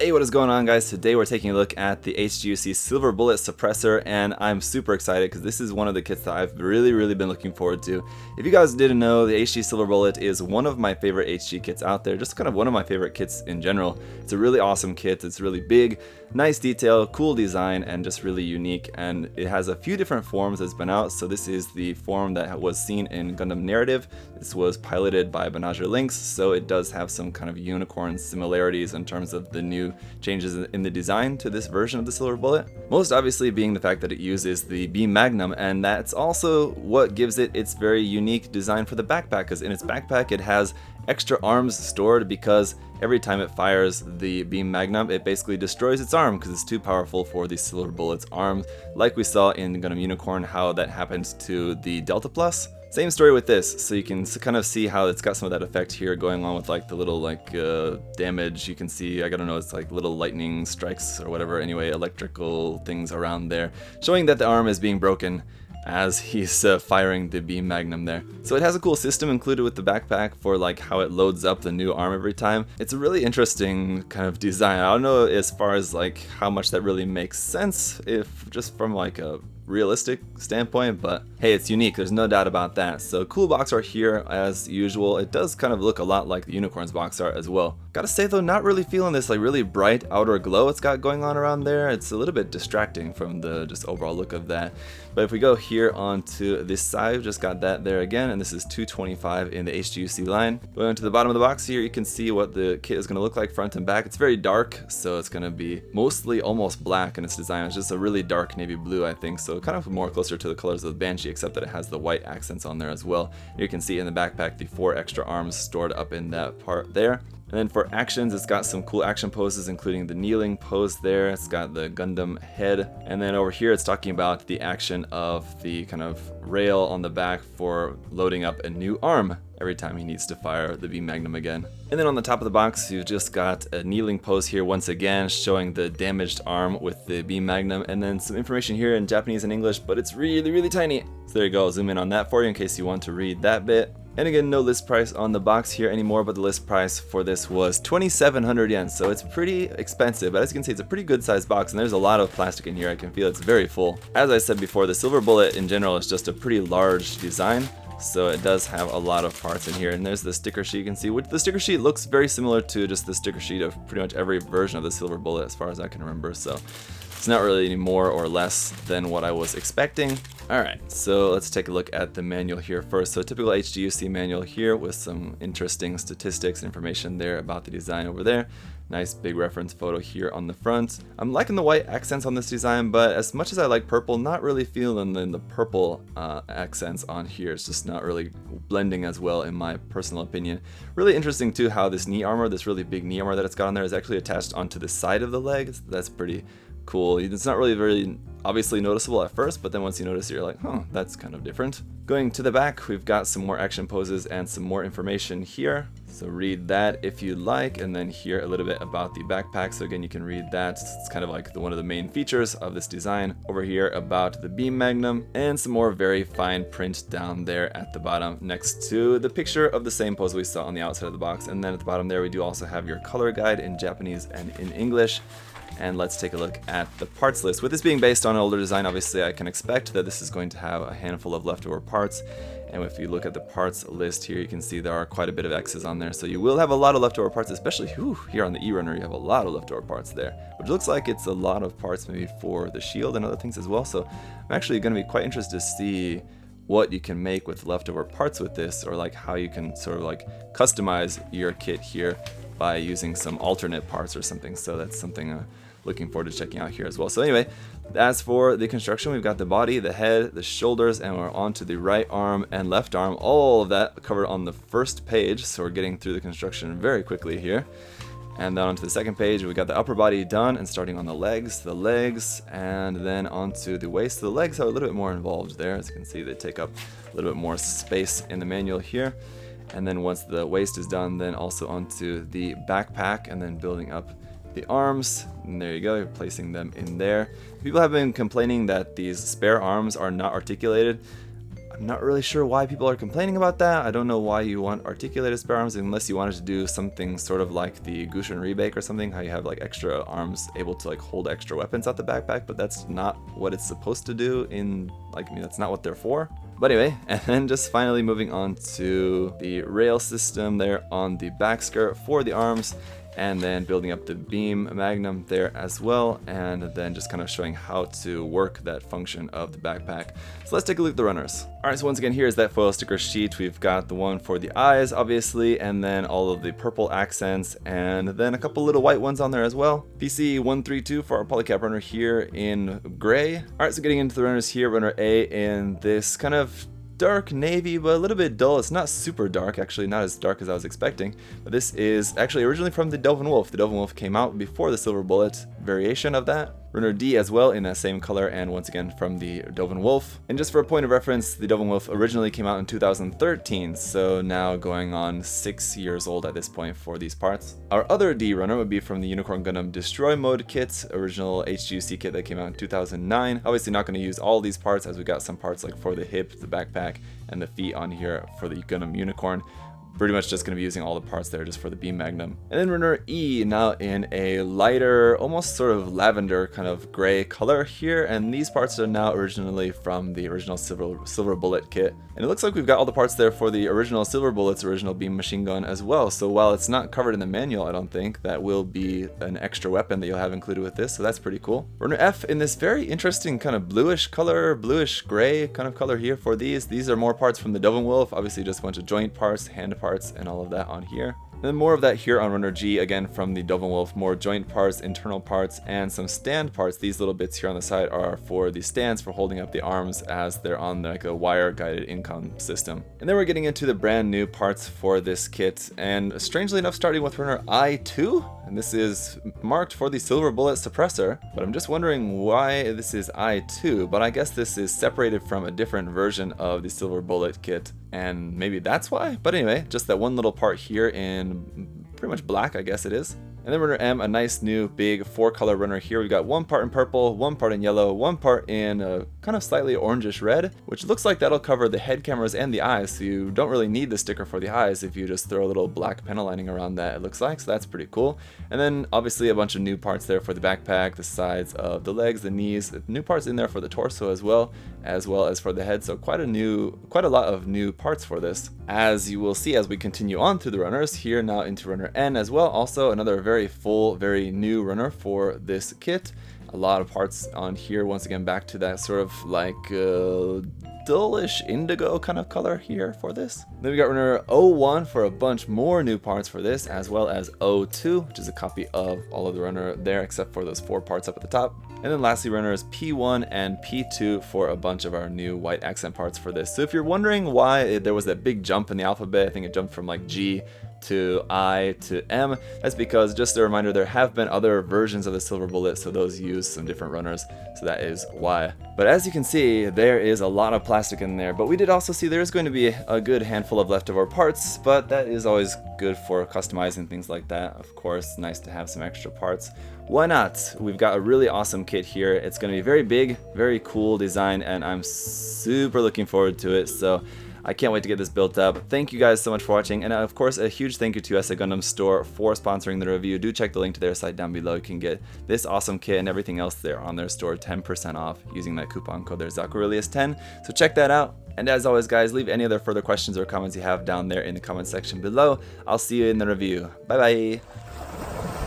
Hey, what is going on, guys? Today we're taking a look at the HGUC Silver Bullet Suppressor, and I'm super excited because this is one of the kits that I've really been looking forward to. If you guys didn't know, the HG Silver Bullet is one of my favorite HG kits out there, just kind of one of my favorite kits in general. It's a really awesome kit. It's really big, nice detail, cool design, and just really unique, and it has a few different forms that's been out. So this is the form that was seen in Gundam Narrative. This was piloted by Banager Links, so it does have some kind of unicorn similarities in terms of the new changes in the design to this version of the Silver Bullet. Most obviously being the fact that it uses the beam magnum, and that's also what gives it its very unique design for the backpack, because in its backpack it has extra arms stored because every time it fires the beam magnum, it basically destroys its arm because it's too powerful for the Silver Bullet's arms, like we saw in Gundam Unicorn, how that happened to the Delta Plus. Same story with this, so you can kind of see how it's got some of that effect here going on with like the little damage. You can see, I don't know, it's like little lightning strikes or whatever, anyway, electrical things around there, showing that the arm is being broken as he's firing the beam magnum there. So it has a cool system included with the backpack for like how it loads up the new arm every time. It's a really interesting kind of design. I don't know as far as like how much that really makes sense, if just from like a realistic standpoint, but hey, it's unique, there's no doubt about that. So cool box art here as usual. It does kind of look a lot like the Unicorn's box art as well. Gotta say though, not really feeling this like really bright outer glow it's got going on around there. It's a little bit distracting from the just overall look of that. But if we go here onto this side, we've just got that there again, and this is 225 in the HGUC line. Going to the bottom of the box here, you can see what the kit is going to look like front and back. It's very dark, so it's going to be mostly almost black in its design. It's just a really dark navy blue, I think, so kind of more closer to the colors of the Banshee, except that it has the white accents on there as well. You can see in the backpack the 4 extra arms stored up in that part there. And then for actions, it's got some cool action poses, including the kneeling pose there. It's got the Gundam head. And then over here, it's talking about the action of the kind of rail on the back for loading up a new arm every time he needs to fire the beam magnum again. And then on the top of the box, you've just got a kneeling pose here once again, showing the damaged arm with the beam magnum, and then some information here in Japanese and English, but it's really tiny. So there you go, I'll zoom in on that for you in case you want to read that bit. And again, no list price on the box here anymore, but the list price for this was 2,700 yen, so it's pretty expensive, but as you can see, it's a pretty good sized box, and there's a lot of plastic in here. I can feel it's very full. As I said before, the Silver Bullet in general is just a pretty large design, so it does have a lot of parts in here. And there's the sticker sheet you can see, which the sticker sheet looks very similar to just the sticker sheet of pretty much every version of the Silver Bullet as far as I can remember, so it's not really any more or less than what I was expecting. Alright, so let's take a look at the manual here first. So typical HGUC manual here with some interesting statistics, information there about the design over there. Nice big reference photo here on the front. I'm liking the white accents on this design, but as much as I like purple, not really feeling the purple accents on here. It's just not really blending as well in my personal opinion. Really interesting too how this knee armor, this really big knee armor that it's got on there, is actually attached onto the side of the leg. That's pretty cool. It's not really very obviously noticeable at first, but then once you notice it, you're like, huh, that's kind of different. Going to the back, we've got some more action poses and some more information here. So read that if you like, and then here a little bit about the backpack. So again, you can read that. It's kind of like one of the main features of this design. Over here about the beam magnum, and some more very fine print down there at the bottom next to the picture of the same pose we saw on the outside of the box. And then at the bottom there, we do also have your color guide in Japanese and in English. And let's take a look at the parts list. With this being based on an older design, obviously I can expect that this is going to have a handful of leftover parts. And if you look at the parts list here, you can see there are quite a bit of X's on there. So you will have a lot of leftover parts, especially here on the E-Runner, you have a lot of leftover parts there. Which looks like it's a lot of parts maybe for the shield and other things as well. So I'm actually going to be quite interested to see what you can make with leftover parts with this, or like how you can sort of like customize your kit here by using some alternate parts or something. So that's something looking forward to checking out here as well. So anyway, as for the construction, we've got the body, the head, the shoulders, and we're on to the right arm and left arm. All of that covered on the first page, so we're getting through the construction very quickly here. And then onto the second page, we got the upper body done, and starting on the legs, and then onto the waist. The legs are a little bit more involved there. As you can see, they take up a little bit more space in the manual here. And then once the waist is done, then also onto the backpack, and then building up the arms, and there you go, you're placing them in there. People have been complaining that these spare arms are not articulated. I'm not really sure why people are complaining about that. I don't know why you want articulated spare arms unless you wanted to do something sort of like the Gushin Rebake or something, how you have like extra arms able to like hold extra weapons out the backpack, but that's not what it's supposed to do in, like, I mean, that's not what they're for. But anyway, and then just finally moving on to the rail system there on the back skirt for the arms, and then building up the beam magnum there as well, and then just kind of showing how to work that function of the backpack. So let's take a look at the runners. Alright, so once again, here's that foil sticker sheet. We've got the one for the eyes, obviously, and then all of the purple accents, and then a couple little white ones on there as well. PC 132 for our polycap runner here in gray. Alright, so getting into the runners here, runner A in this kind of dark navy, but a little bit dull. It's not super dark, actually, not as dark as I was expecting. But this is actually originally from the Dovin Wolf. The Dovin Wolf came out before the Silver Bullet variation of that. Runner D as well in that same color, and once again from the Dovin Wolf. And just for a point of reference, the Dovin Wolf originally came out in 2013, so now going on 6 years old at this point for these parts. Our other D runner would be from the Unicorn Gundam Destroy Mode kit, original HGUC kit that came out in 2009. Obviously not going to use all these parts, as we got some parts like for the hip, the backpack, and the feet on here for the Gundam Unicorn. Pretty much just going to be using all the parts there just for the beam magnum. And then runner E now in a lighter, almost sort of lavender kind of gray color here, and these parts are now originally from the original Silver Bullet kit. And it looks like we've got all the parts there for the original Silver Bullet's original beam machine gun as well, so while it's not covered in the manual, I don't think, that will be an extra weapon that you'll have included with this, so that's pretty cool. Runner F in this very interesting kind of bluish color, bluish gray kind of color here for these. These are more parts from the Dovin Wolf, obviously just a bunch of joint parts, hand parts, and all of that on here. And then more of that here on runner G, again from the Dovin Wolf, more joint parts, internal parts, and some stand parts. These little bits here on the side are for the stands for holding up the arms as they're on like a wire guided income system. And then we're getting into the brand new parts for this kit, and strangely enough starting with runner I2, and this is marked for the Silver Bullet Suppressor, but I'm just wondering why this is I2, but I guess this is separated from a different version of the Silver Bullet kit, and maybe that's why. But anyway, just that one little part here in pretty much black, I guess it is. And then runner M, a nice new big 4-color runner here. We've got one part in purple, one part in yellow, one part in a kind of slightly orangish red, which looks like that'll cover the head cameras and the eyes, so you don't really need the sticker for the eyes if you just throw a little black panel lining around that, it looks like, so that's pretty cool. And then obviously a bunch of new parts there for the backpack, the sides of the legs, the knees, new parts in there for the torso as well as for the head, so quite a lot of new parts for this. As you will see as we continue on through the runners, here now into runner N as well, also another very full, very new runner for this kit. A lot of parts on here, once again back to that sort of like dullish indigo kind of color here for this. Then we got runner O1 for a bunch more new parts for this, as well as O2, which is a copy of all of the runner there except for those 4 parts up at the top. And then lastly, runners P1 and P2 for a bunch of our new white accent parts for this. So if you're wondering why there was that big jump in the alphabet, I think it jumped from like G to I to M, that's because, just a reminder, there have been other versions of the Silver Bullet, so those use some different runners, so that is why. But as you can see, there is a lot of plastic in there, but we did also see there's going to be a good handful of leftover parts, but that is always good for customizing things like that. Of course, nice to have some extra parts. Why not? We've got a really awesome kit here. It's going to be very big, very cool design, and I'm super looking forward to it, so I can't wait to get this built up. Thank you guys so much for watching, and of course a huge thank you to SA Gundam Store for sponsoring the review. Do check the link to their site down below. You can get this awesome kit and everything else there on their store 10% off using that coupon code there, ZakuAurelius10. So check that out. And as always guys, leave any other further questions or comments you have down there in the comment section below. I'll see you in the review. Bye bye.